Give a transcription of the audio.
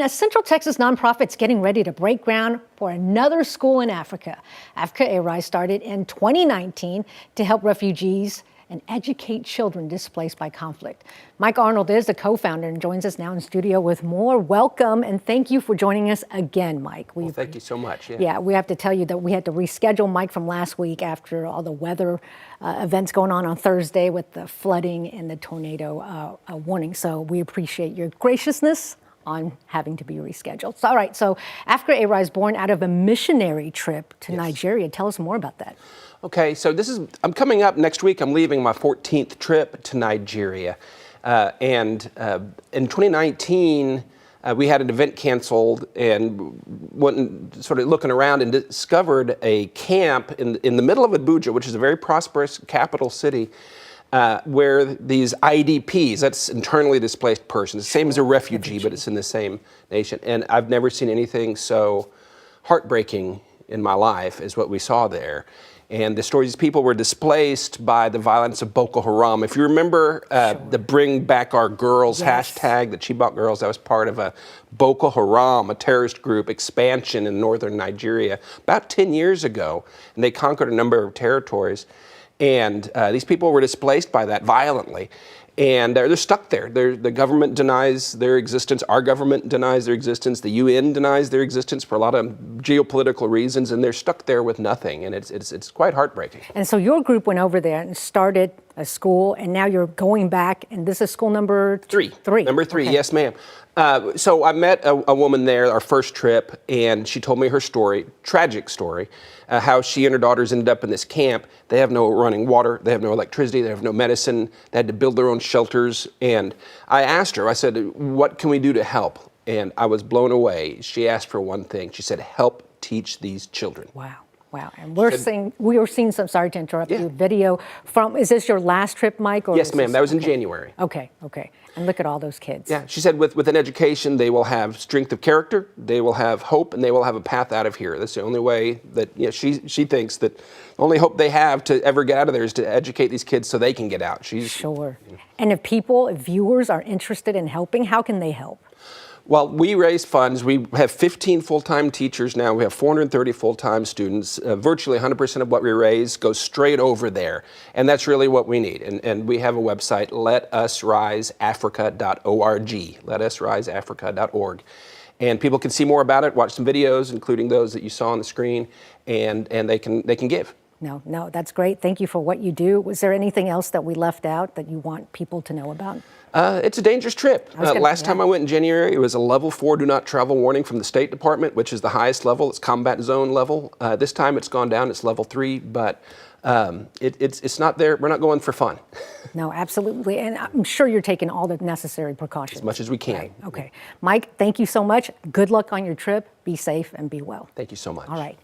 A Central Texas nonprofit's getting ready to break ground for another school in Africa. KVUE started in 2019 to help refugees and educate children displaced by conflict. Mike Arnold is the co-founder and joins us now in studio with more. Welcome and thank you for joining us again, Mike. Well, thank you so much. Yeah, we have to tell you that we had to reschedule Mike from last week after all the weather events going on Thursday with the flooding and the tornado warning. So we appreciate your graciousness on having to be rescheduled. So, all right, so KVUE is born out of a missionary trip to Nigeria. Tell us more about that. Okay, so I'm coming up next week. I'm leaving my 14th trip to Nigeria. In 2019, we had an event canceled and went sort of looking around and discovered a camp in the middle of Abuja, which is a very prosperous capital city, where these IDPs, that's internally displaced persons, same as a refugee, but it's in the same nation. And I've never seen anything so heartbreaking in my life as what we saw there. And the stories, people were displaced by the violence of Boko Haram. If you remember the Bring Back Our Girls hashtag, the Chibok girls, that was part of a Boko Haram, a terrorist group expansion in northern Nigeria about 10 years ago. And they conquered a number of territories. And these people were displaced by that violently. And they're stuck there. The government denies their existence. Our government denies their existence. The UN denies their existence for a lot of geopolitical reasons. And they're stuck there with nothing. And it's quite heartbreaking. And so your group went over there and started a school. And now you're going back. And this is school number three. Number three, okay. Yes, ma'am. So I met a woman there, our first trip, and she told me her story, tragic story, how she and her daughters ended up in this camp. They have no running water, they have no electricity, they have no medicine, they had to build their own shelters. And I asked her, I said, what can we do to help? And I was blown away. She asked for one thing. She said, help teach these children. Wow. Wow, and we were seeing some, sorry to interrupt you, video from, is this your last trip, Mike? Or yes, ma'am, that was in January. Okay, and look at all those kids. Yeah, she said with an education, they will have strength of character, they will have hope, and they will have a path out of here. That's the only way that, she thinks that the only hope they have to ever get out of there is to educate these kids so they can get out. Sure. And if viewers are interested in helping, how can they help? Well, we raise funds. We have 15 full-time teachers now. We have 430 full-time students. Virtually 100% of what we raise goes straight over there. And that's really what we need. And we have a website, letusriseafrica.org, letusriseafrica.org. And people can see more about it, watch some videos, including those that you saw on the screen, and they can give. No, that's great. Thank you for what you do. Was there anything else that we left out that you want people to know about? It's a dangerous trip. Last time I went in January, it was a level 4 do not travel warning from the State Department, which is the highest level. It's combat zone level. This time it's gone down. It's level 3, but it's not there. We're not going for fun. No, absolutely. And I'm sure you're taking all the necessary precautions. As much as we can. Right. Okay. Mike, thank you so much. Good luck on your trip. Be safe and be well. Thank you so much. All right.